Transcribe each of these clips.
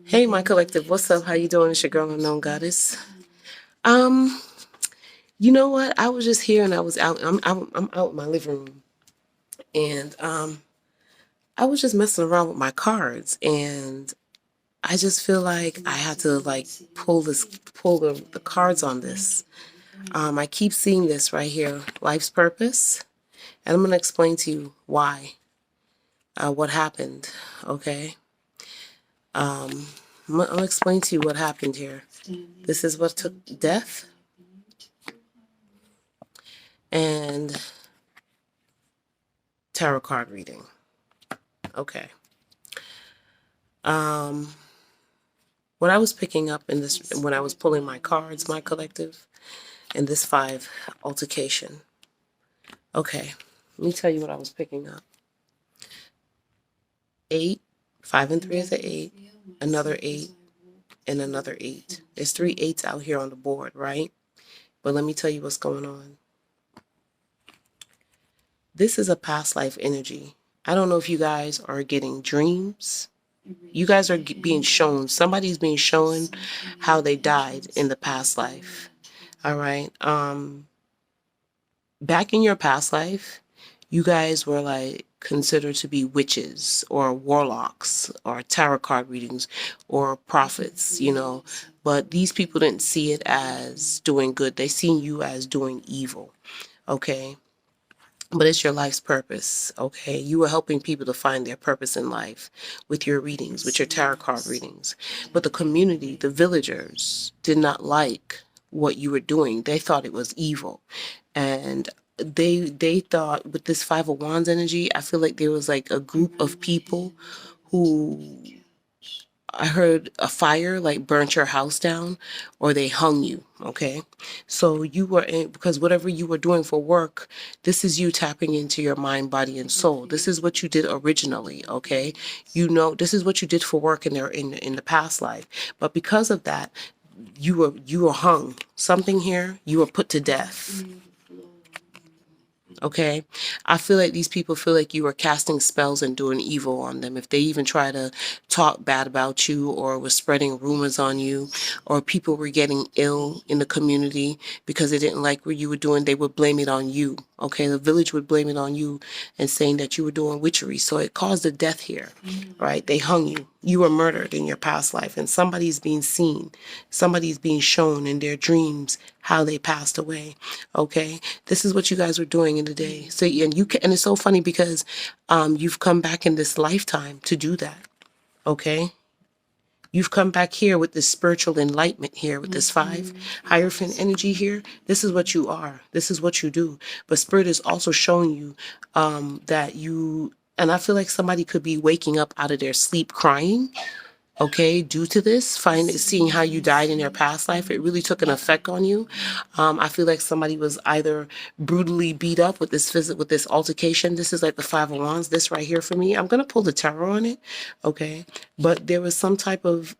Hey, my collective, what's up? How you doing? It's your girl, Unknown Goddess. Um, you know what? I was just here and I was out. I'm out in my living room, and I was just messing around with my cards, and I just feel like I had to like pull the cards on this. I keep seeing this right here, life's purpose, and I'm gonna explain to you why, what happened. Okay. I'm gonna explain to you what happened here. This is what took death and tarot card reading. Okay. What I was picking up in this, when I was pulling my cards, my collective, in this 5 altercation. Okay. Let me tell you what I was picking up. 8, 5 and 3 is an 8, another 8, and another 8. There's 3 8s out here on the board, right? But let me tell you what's going on. This is a past life energy. I don't know if you guys are getting dreams. You guys are being shown, somebody's being shown how they died in the past life. All right. Back in your past life, you guys were like considered to be witches or warlocks or tarot card readings or prophets, you know, but these people didn't see it as doing good. They seen you as doing evil. Okay. But it's your life's purpose, okay? You were helping people to find their purpose in life with your readings, with your tarot card readings. But the community, the villagers, did not like what you were doing. They thought it was evil. And they thought with this 5 of Wands energy, I feel like there was like a group of people who, I heard a fire like burnt your house down, or they hung you, okay? So you were in, because whatever you were doing for work, this is you tapping into your mind, body, and soul. This is what you did originally, okay? You know, this is what you did for work in the past life. But because of that, you were hung. Something here, you were put to death. Okay, I feel like these people feel like you are casting spells and doing evil on them. If they even try to talk bad about you or was spreading rumors on you, or people were getting ill in the community because they didn't like what you were doing, they would blame it on you. Okay, the village would blame it on you and saying that you were doing witchery. So it caused a death here, right? They hung you. You were murdered in your past life, and somebody's being seen. Somebody's being shown in their dreams how they passed away. Okay, this is what you guys were doing in the day. So, and and it's so funny because you've come back in this lifetime to do that. Okay, you've come back here with this spiritual enlightenment here with this 5 Hierophant energy here. This is what you are. This is what you do. But Spirit is also showing you that you, and I feel like somebody could be waking up out of their sleep crying. Okay, due to this, seeing how you died in your past life, it really took an effect on you. I feel like somebody was either brutally beat up with this with this altercation. This is like the 5 of Wands. This right here for me. I'm gonna pull the tarot on it. Okay, but there was some type of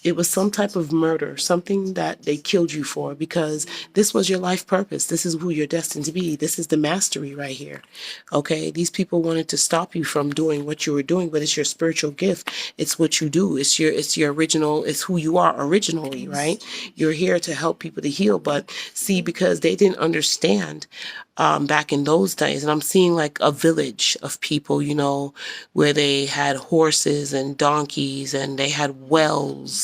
it was some type of murder, something that they killed you for, because this was your life purpose. This is who you're destined to be. This is the mastery right here. Okay, these people wanted to stop you from doing what you were doing, but it's your spiritual gift. It's what you do. It's your original, it's who you are originally, right? You're here to help people to heal. But see, because they didn't understand back in those days, and I'm seeing like a village of people, you know, where they had horses and donkeys and they had wells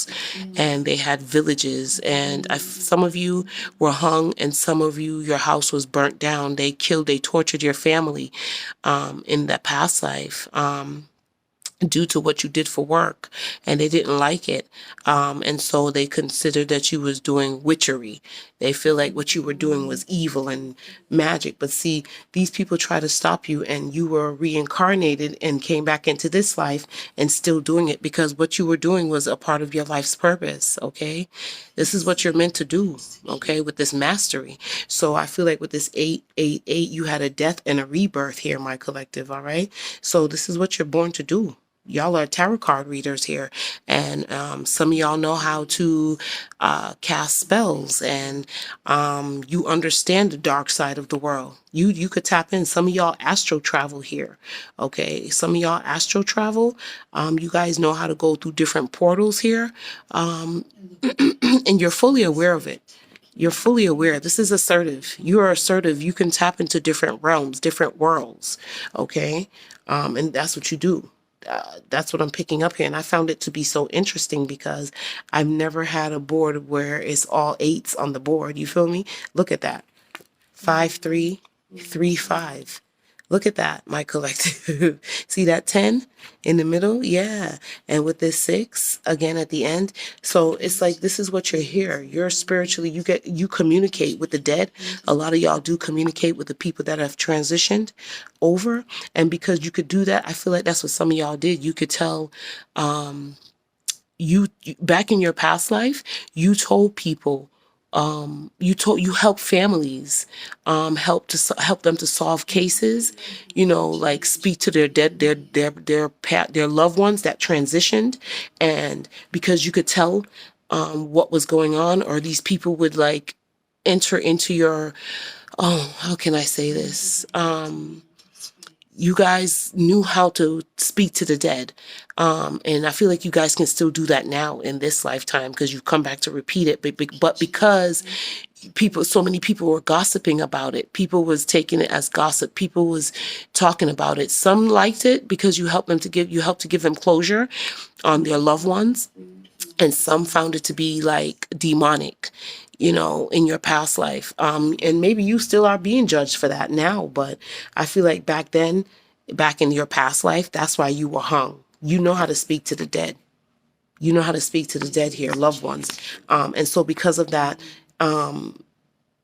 and they had villages, and some of you were hung and some of you, your house was burnt down. They tortured your family in that past life. Due to what you did for work, and they didn't like it, and so they considered that you was doing witchery. They feel like what you were doing was evil and magic. But see, these people try to stop you, and you were reincarnated and came back into this life and still doing it, because what you were doing was a part of your life's purpose. Okay, this is what you're meant to do, okay, with this mastery. So I feel like with this 888, you had a death and a rebirth here, my collective. All right, so this is what you're born to do. Y'all are tarot card readers here, and some of y'all know how to cast spells, and you understand the dark side of the world. You could tap in. Some of y'all astro travel here, okay? Some of y'all astro travel. You guys know how to go through different portals here, and you're fully aware of it. You're fully aware. This is assertive. You are assertive. You can tap into different realms, different worlds, okay? And that's what you do. That's what I'm picking up here. And I found it to be so interesting because I've never had a board where it's all eights on the board. You feel me? Look at that. 5, 3, 3, 5. Look at that, my collective. See that 10 in the middle? Yeah. And with this 6 again at the end. So it's like, this is what you're here. You're spiritually, you communicate with the dead. A lot of y'all do communicate with the people that have transitioned over. And because you could do that, I feel like that's what some of y'all did. You could tell, you back in your past life, you told people, you help families, help them to solve cases, like speak to their dead, their loved ones that transitioned, and because you could tell what was going on, or these people would like enter into your, how can I say this? You guys knew how to speak to the dead. And I feel like you guys can still do that now in this lifetime because you've come back to repeat it. But because so many people were gossiping about it, people was taking it as gossip. People was talking about it. Some liked it because you helped to give them closure on their loved ones. And some found it to be like demonic, in your past life. And maybe you still are being judged for that now, but I feel like back then, back in your past life, that's why you were hung. You know how to speak to the dead. You know how to speak to the dead here, loved ones. And so because of that,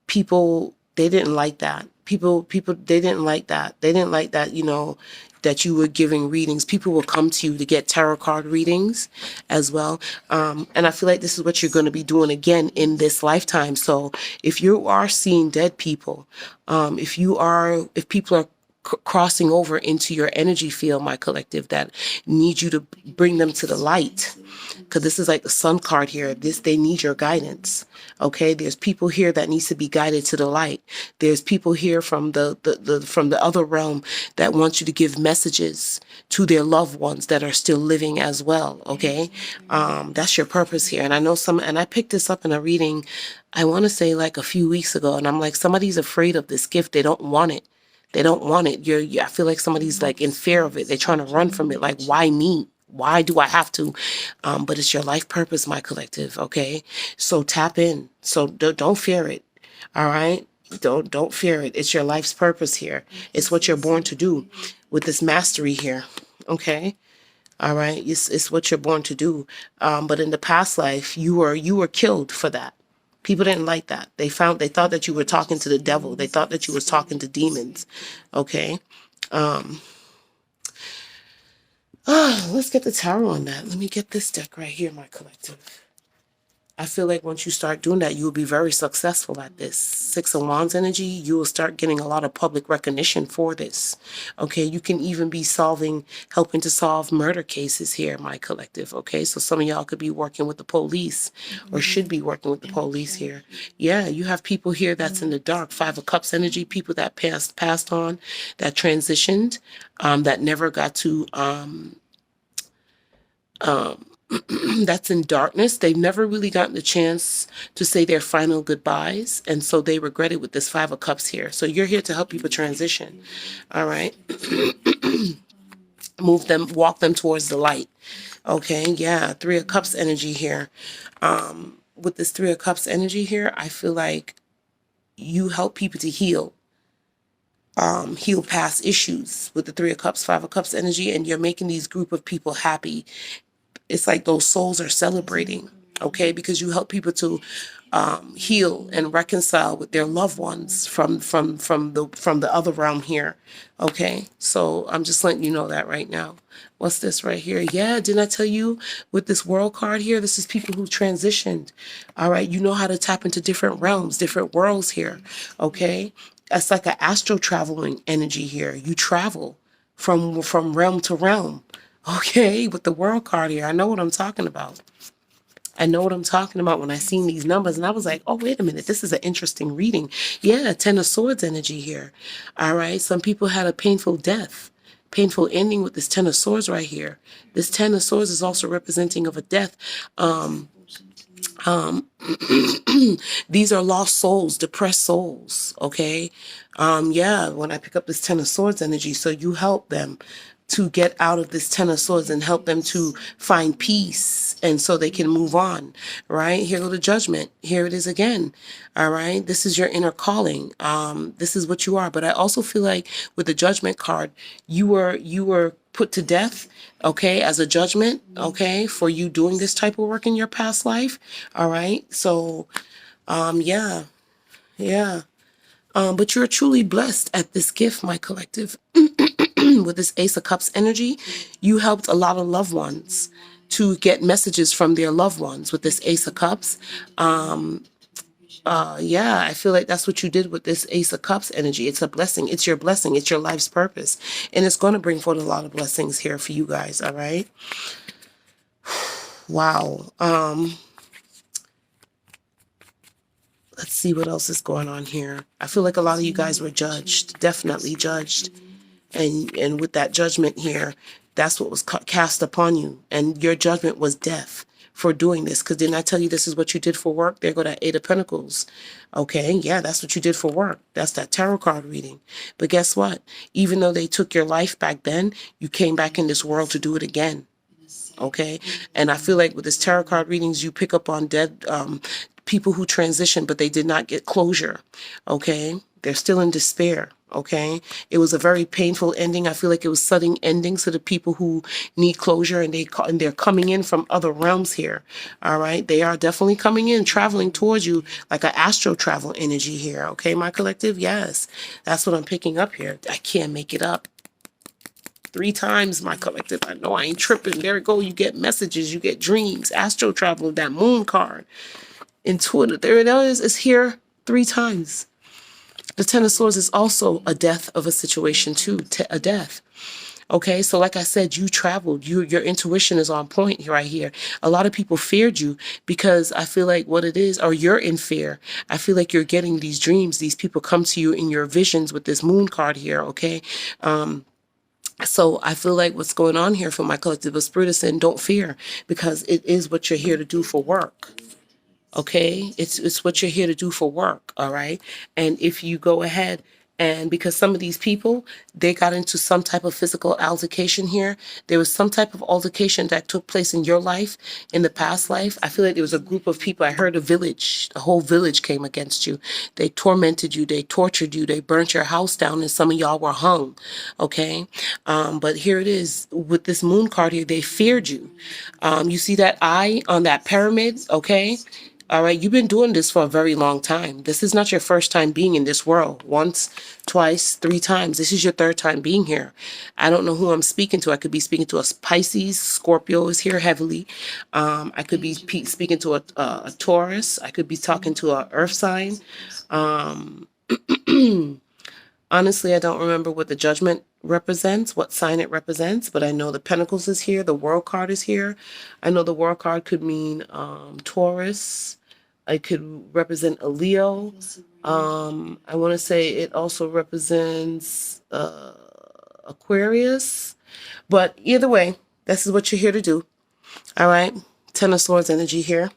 people, they didn't like that. People, they didn't like that. They didn't like that, that you were giving readings. People will come to you to get tarot card readings as well. And I feel like this is what you're going to be doing again in this lifetime. So if you are seeing dead people, if people are crossing over into your energy field, my collective, that need you to bring them to the light, because this is like the sun card here. They need your guidance. Okay, there's people here that needs to be guided to the light. There's people here from the other realm that want you to give messages to their loved ones that are still living as well. Okay, that's your purpose here. And I know and I picked this up in a reading, I want to say like a few weeks ago, and I'm like, somebody's afraid of this gift. They don't want it. They don't want it. I feel like somebody's like in fear of it. They're trying to run from it. Like, why me? Why do I have to? But it's your life purpose, my collective. Okay, so tap in. So don't fear it. All right, don't fear it. It's your life's purpose here. It's what you're born to do with this mastery here. Okay. All right, it's what you're born to do. But in the past life, you were killed for that. People didn't like that. They thought that you were talking to the devil. They thought that you was talking to demons. Okay. Let's get the tarot on that. Let me get this deck right here, my collective. I feel like once you start doing that, you will be very successful at this. 6 of Wands energy, you will start getting a lot of public recognition for this. Okay, you can even be helping to solve murder cases here, my collective. Okay, so some of y'all could be working with the police, or should be working with the police here. Yeah, you have people here that's in the dark. 5 of Cups energy, people that passed on, that transitioned, that never got to that's in darkness. They've never really gotten the chance to say their final goodbyes, and so they regret it with this 5 of Cups here. So you're here to help people transition. All right. Walk them towards the light. Okay, yeah, 3 of Cups energy here. With this 3 of Cups energy here, I feel like you help people to heal past issues with the 3 of Cups, 5 of Cups energy, and you're making these group of people happy. It's like those souls are celebrating, okay, because you help people to heal and reconcile with their loved ones from the other realm here. Okay, so I'm just letting you know that right now. What's this right here? Yeah, didn't I tell you with this world card here, this is people who transitioned. All right, you know how to tap into different realms, different worlds here. Okay, it's like an astro traveling energy here. You travel from realm to realm. Okay, with the World card here, I know what I'm talking about. I know what I'm talking about when I seen these numbers, and I was like, oh, wait a minute, this is an interesting reading. Yeah, Ten of Swords energy here. All right, some people had a painful death, painful ending with this Ten of Swords right here. This Ten of Swords is also representing of a death. These are lost souls, depressed souls, okay? Yeah, when I pick up this Ten of Swords energy, so you help them to get out of this Ten of Swords and help them to find peace, and so they can move on, right? Here go the Judgment. Here it is again, all right? This is your inner calling. This is what you are. But I also feel like with the Judgment card, you were put to death, okay, as a judgment, okay, for you doing this type of work in your past life, all right? So, yeah, yeah. But you're truly blessed at this gift, my collective. With this Ace of Cups energy, you helped a lot of loved ones to get messages from their loved ones with this Ace of Cups. Yeah, I feel like that's what you did with this Ace of Cups energy. It's a blessing. It's your blessing. It's your life's purpose. And it's going to bring forth a lot of blessings here for you guys, all right? Wow. Let's see what else is going on here. I feel like a lot of you guys were judged, definitely judged. And with that judgment here, that's what was cast upon you. And your judgment was death for doing this. Because didn't I tell you this is what you did for work? There go that Eight of Pentacles. Okay, yeah, that's what you did for work. That's that tarot card reading. But guess what? Even though they took your life back then, you came back in this world to do it again. Okay, and I feel like with this tarot card readings, you pick up on dead people who transitioned, but they did not get closure. Okay, they're still in despair. Okay, it was a very painful ending. I feel like it was sudden endings to the people who need closure, and they're coming in from other realms here. All right, they are definitely coming in, traveling towards you like an astro travel energy here. Okay, my collective, yes, that's what I'm picking up here. I can't make it up. 3 times, my collective. I know I ain't tripping. There we go. You get messages. You get dreams. Astro travel, that moon card. Intuitive. There it is. It's here 3 times. The Ten of Swords is also a death of a situation too. A death. Okay, so like I said, you traveled. Your intuition is on point right here. A lot of people feared you because I feel like what it is, or you're in fear. I feel like you're getting these dreams. These people come to you in your visions with this moon card here, okay? So I feel like what's going on here for my collective spirit is saying, don't fear, because it is what you're here to do for work. Okay, it's what you're here to do for work. All right, and if you go ahead and because some of these people, they got into some type of physical altercation here. There was some type of altercation that took place in your life, in the past life. I feel like there was a group of people. I heard a whole village came against you. They tormented you. They tortured you. They burnt your house down, and some of y'all were hung. Okay, but here it is with this moon card here. They feared you. You see that eye on that pyramid? Okay. All right, you've been doing this for a very long time. This is not your first time being in this world. Once, twice, 3 times. This is your 3rd time being here. I don't know who I'm speaking to. I could be speaking to a Pisces. Scorpio is here heavily. I could be speaking to a Taurus. I could be talking to a Earth sign. Honestly, I don't remember what the Judgment represents, what sign it represents, but I know the Pentacles is here. The World card is here. I know the World card could mean Taurus. It could represent a Leo. I want to say it also represents Aquarius. But either way, this is what you're here to do. All right. Ten of Swords energy here.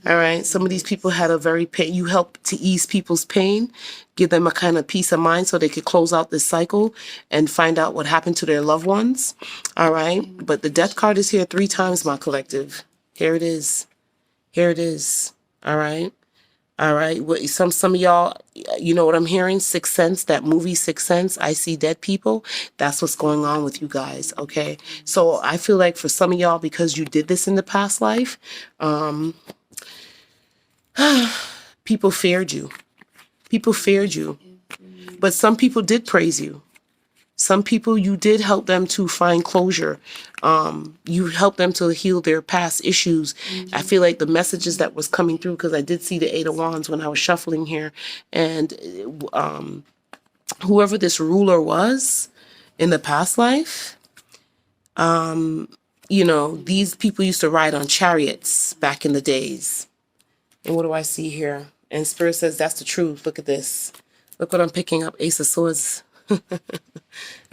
All right. Some of these people had a very pain. You help to ease people's pain, give them a kind of peace of mind so they could close out this cycle and find out what happened to their loved ones. All right. But the Death card is here 3 times, my collective. Here it is. Here it is. All right. All right. Some of y'all, you know what I'm hearing? Sixth Sense, that movie Sixth Sense, I See Dead People. That's what's going on with you guys. Okay. So I feel like for some of y'all, because you did this in the past life, people feared you. People feared you. But some people did praise you. Some people, you did help them to find closure. You helped them to heal their past issues. I feel like the messages that was coming through, because I did see the 8 of Wands when I was shuffling here. And whoever this ruler was in the past life, You know, these people used to ride on chariots back in the days. And what do I see here? And Spirit says that's the truth. Look at this. Look what I'm picking up. Ace of Swords.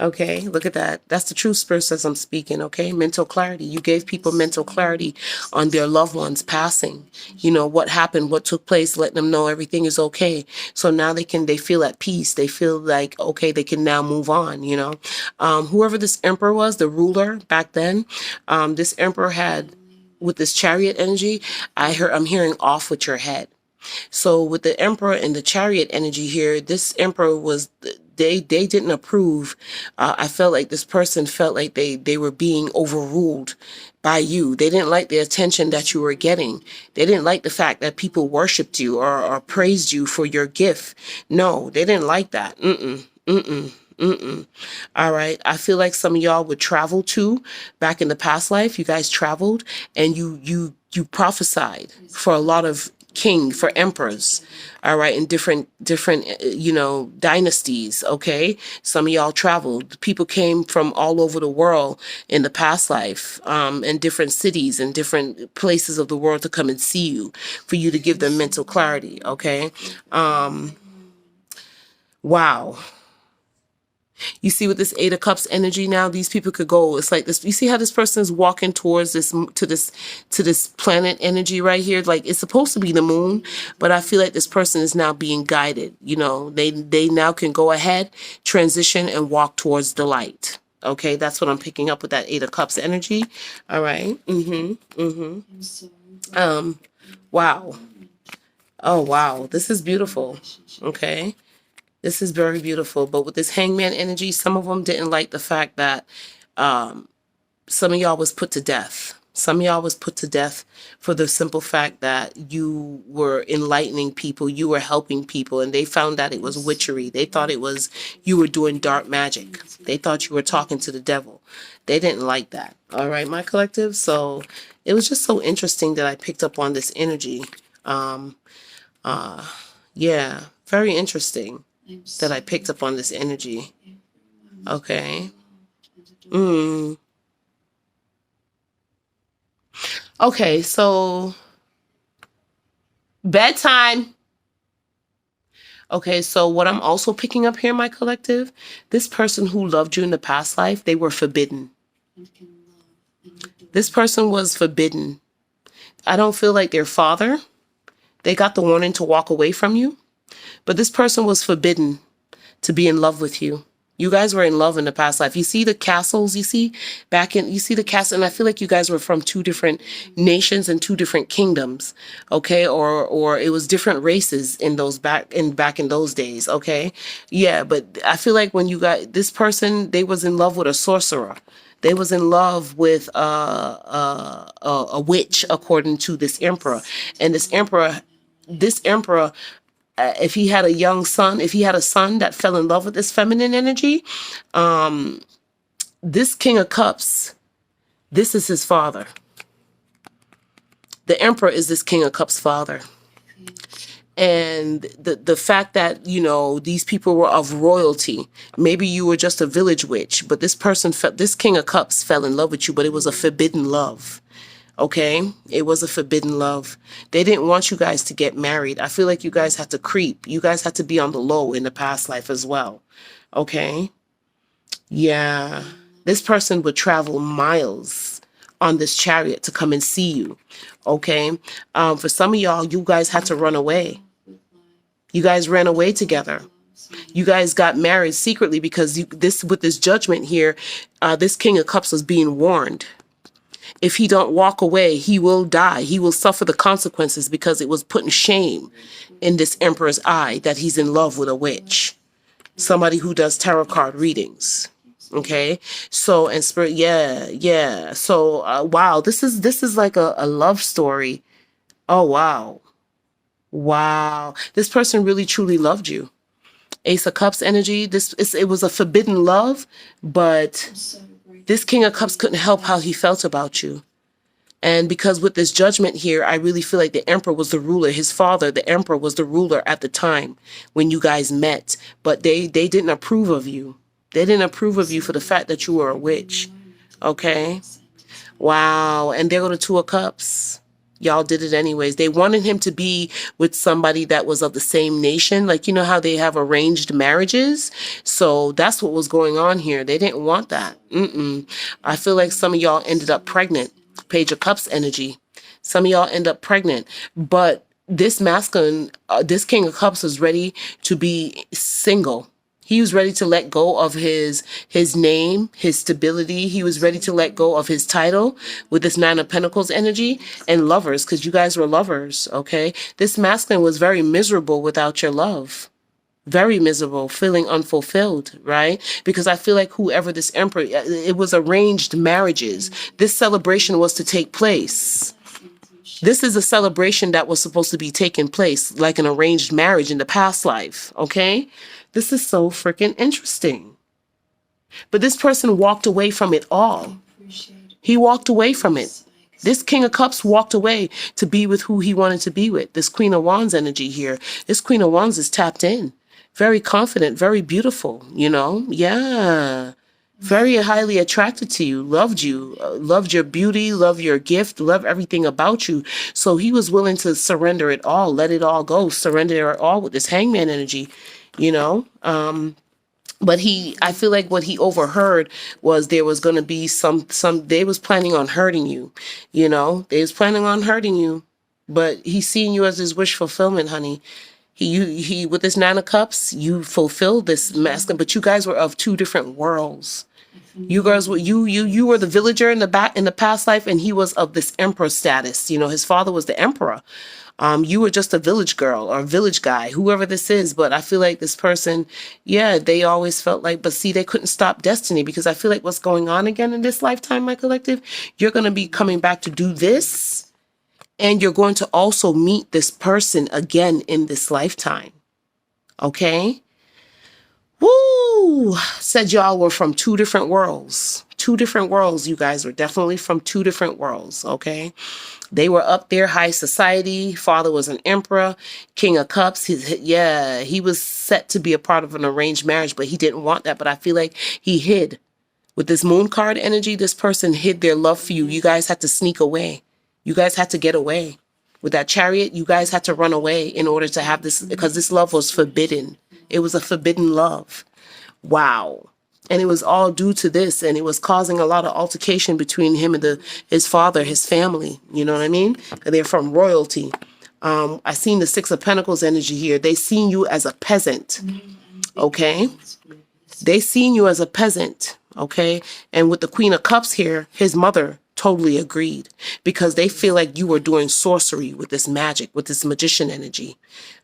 Okay, look at that. That's the truth, Spirit says I'm speaking, okay? Mental clarity. You gave people mental clarity on their loved ones passing. You know, what happened, what took place, let them know everything is okay. So now they feel at peace. They feel like, okay, they can now move on, you know? Whoever this emperor was, the ruler back then, this emperor had, with this chariot energy, I'm hearing off with your head. So with the emperor and the chariot energy here, this emperor was, they didn't approve. I felt like this person felt like they were being overruled by you. They didn't like the attention that you were getting. They didn't like the fact that people worshiped you or praised you for your gift. No, they didn't like that. All right. I feel like some of y'all would travel too. Back in the past life, you guys traveled and you prophesied for a lot of for emperors, all right, in different you know, dynasties. Okay, some of y'all traveled. People came from all over the world in the past life, in different cities and different places of the world to come and see you, for you to give them mental clarity. Okay, wow. You see with this Eight of Cups energy now, these people could go, it's like this, you see how this person is walking towards this, to this planet energy right here? Like, it's supposed to be the moon, but I feel like this person is now being guided. You know, they now can go ahead, transition, and walk towards the light. Okay, that's what I'm picking up with that Eight of Cups energy. All right. Wow. Oh, wow. This is beautiful. Okay. This is very beautiful. But with this Hangman energy, some of them didn't like the fact that some of y'all was put to death. Some of y'all was put to death for the simple fact that you were enlightening people, you were helping people, and they found that it was witchery. They thought it was, you were doing dark magic. They thought you were talking to the devil. They didn't like that. All right, my collective. So it was just so interesting that I picked up on this energy. Yeah, very interesting that I picked up on this energy. Okay. Okay, so bedtime. Okay, so what I'm also picking up here, my collective, this person who loved you in the past life, they were forbidden. This person was forbidden. I don't feel like their father, they got the warning to walk away from you, but this person was forbidden to be in love with you. You guys were in love in the past life. You see the castles, you see the castle, and I feel like you guys were from two different nations and two different kingdoms, okay? Or it was different races in those back in those days, okay? Yeah, but I feel like when you got this person, they was in love with a sorcerer. They was in love with a witch, according to this emperor. And this emperor, if he had a young son, if he had a son that fell in love with this feminine energy, this King of Cups, this is his father. The emperor is this King of Cups father. And the fact that, you know, these people were of royalty, maybe you were just a village witch, but this person, this King of Cups fell in love with you, but it was a forbidden love. Okay, it was a forbidden love. They didn't want you guys to get married. I feel like you guys had to creep. You guys had to be on the low in the past life as well. Okay, yeah. This person would travel miles on this chariot to come and see you. Okay, for some of y'all, you guys had to run away. You guys ran away together. You guys got married secretly because with this judgment here, this King of Cups was being warned. If he don't walk away, he will die. He will suffer the consequences, because it was putting shame in this emperor's eye that he's in love with a witch, somebody who does tarot card readings. Okay, so and spirit, yeah. So wow, this is like a love story. Oh wow, this person really truly loved you. Ace of Cups energy. It was a forbidden love, but this King of Cups couldn't help how he felt about you. And because with this judgment here, I really feel like the emperor was the ruler. His father, the emperor, was the ruler at the time when you guys met. But they didn't approve of you. They didn't approve of you for the fact that you were a witch. Okay. Wow. And there go the Two of Cups. Y'all did it anyways. They wanted him to be with somebody that was of the same nation. Like, you know how they have arranged marriages? So that's what was going on here. They didn't want that. I feel like some of y'all ended up pregnant. Page of Cups energy. Some of y'all end up pregnant. But this masculine, this King of Cups was ready to be single. He was ready to let go of his name, his stability. He was ready to let go of his title with this Nine of Pentacles energy and lovers, because you guys were lovers, okay? This masculine was very miserable without your love. Very miserable, feeling unfulfilled, right? Because I feel like whoever this emperor, it was arranged marriages. This celebration was to take place. This is a celebration that was supposed to be taking place, like an arranged marriage in the past life, okay? This is so freaking interesting. But this person walked away from it all. He walked away from it. This King of Cups walked away to be with who he wanted to be with. This Queen of Wands energy here. This Queen of Wands is tapped in. Very confident, very beautiful, you know? Yeah. Very highly attracted to you, loved your beauty, loved your gift, loved everything about you. So he was willing to surrender it all, let it all go, surrender it all with this Hangman energy, you know? But I feel like what he overheard was there was going to be they was planning on hurting you, you know? They was planning on hurting you, but he's seeing you as his wish fulfillment, honey. He with this Nine of Cups, you fulfilled this masculine, but you guys were of two different worlds. You girls were you were the villager in the past life, and he was of this emperor status. You know, his father was the emperor. You were just a village girl or village guy, whoever this is. But I feel like this person, yeah, they always felt like, but see, they couldn't stop destiny, because I feel like what's going on again in this lifetime, my collective, you're going to be coming back to do this. And you're going to also meet this person again in this lifetime. Okay? Woo! Said y'all were from two different worlds. Two different worlds. You guys were definitely from two different worlds. Okay? They were up there, high society. Father was an emperor, King of Cups. He was set to be a part of an arranged marriage, but he didn't want that. But I feel like he hid. With this Moon card energy, this person hid their love for you. You guys had to sneak away. You guys had to get away. With that Chariot, you guys had to run away in order to have this, because this love was forbidden. It was a forbidden love. Wow. And it was all due to this, and it was causing a lot of altercation between him and his father, his family. You know what I mean? They're from royalty. I seen the Six of Pentacles energy here. They seen you as a peasant. Okay? They seen you as a peasant. Okay? And with the Queen of Cups here, his mother totally agreed, because they feel like you were doing sorcery with this magic, with this magician energy.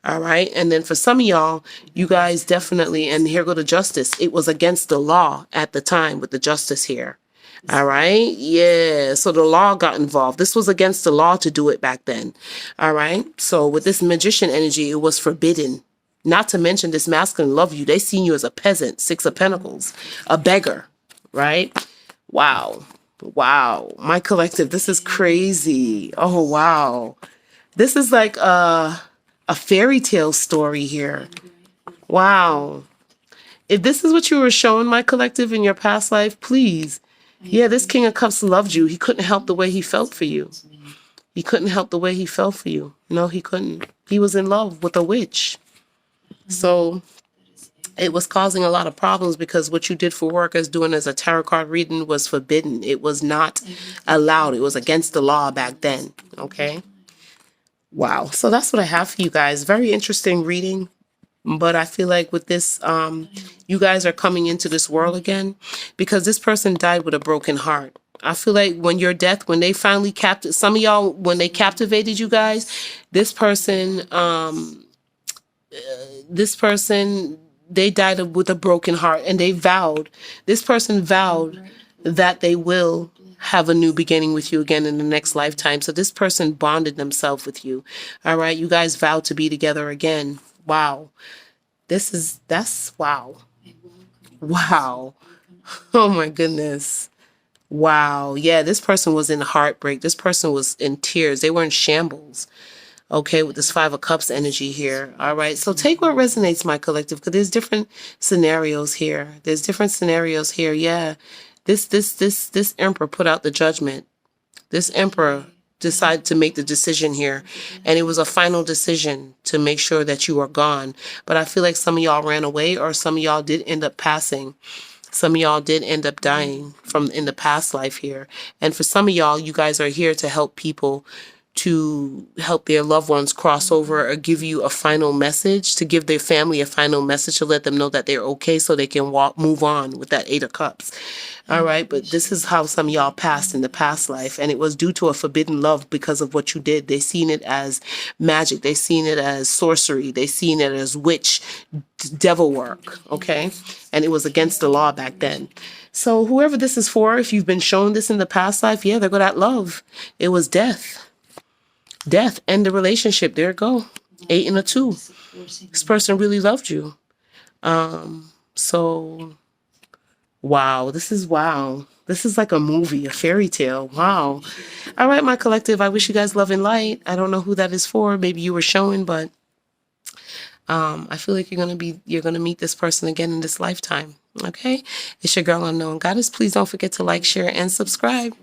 All right. And then for some of y'all, you guys definitely, and here go the Justice. It was against the law at the time with the Justice here. All right. Yeah. So the law got involved. This was against the law to do it back then. All right. So with this magician energy, it was forbidden. Not to mention this masculine love you. They seen you as a peasant, Six of Pentacles, a beggar. Right. Wow. Wow, my collective, this is crazy. Oh, wow. This is like a fairy tale story here. Wow. If this is what you were showing, my collective, in your past life, please. Yeah, this King of Cups loved you. He couldn't help the way he felt for you. He couldn't help the way he felt for you. No, he couldn't. He was in love with a witch. So it was causing a lot of problems, because what you did for work as doing as a tarot card reading was forbidden. It was not allowed. It was against the law back then. Okay. Wow. So that's what I have for you guys. Very interesting reading. But I feel like with this, you guys are coming into this world again, because this person died with a broken heart. I feel like when your death, when they finally some of y'all, when they captivated you guys, this person, they died with a broken heart, and this person vowed that they will have a new beginning with you again in the next lifetime. So this person bonded themselves with you. All right. You guys vowed to be together again. Wow. That's wow. Wow. Oh my goodness. Wow. Yeah. This person was in heartbreak. This person was in tears. They were in shambles. Okay, with this Five of Cups energy here. All right, so take what resonates, my collective, because there's different scenarios here. Yeah, This emperor put out the judgment. This emperor decided to make the decision here, and it was a final decision to make sure that you are gone. But I feel like some of y'all ran away, or some of y'all did end up passing. Some of y'all did end up dying from in the past life here. And for some of y'all, you guys are here to help people, to help their loved ones cross over, or give you a final message, to give their family a final message, to let them know that they're okay so they can move on with that 8 of Cups. All right, but this is how some of y'all passed in the past life, and it was due to a forbidden love because of what you did. They seen it as magic. They seen it as sorcery. They seen it as witch, devil work, okay? And it was against the law back then. So whoever this is for, if you've been shown this in the past life, yeah, there go that love. It was death. Death, end the relationship. There it go. 8 and a 2. This person really loved you. So, wow. This is like a movie, a fairy tale. Wow. All right, my collective. I wish you guys love and light. I don't know who that is for. Maybe you were showing, but I feel like you're gonna meet this person again in this lifetime. Okay? It's your girl Unknown Goddess. Please don't forget to like, share, and subscribe.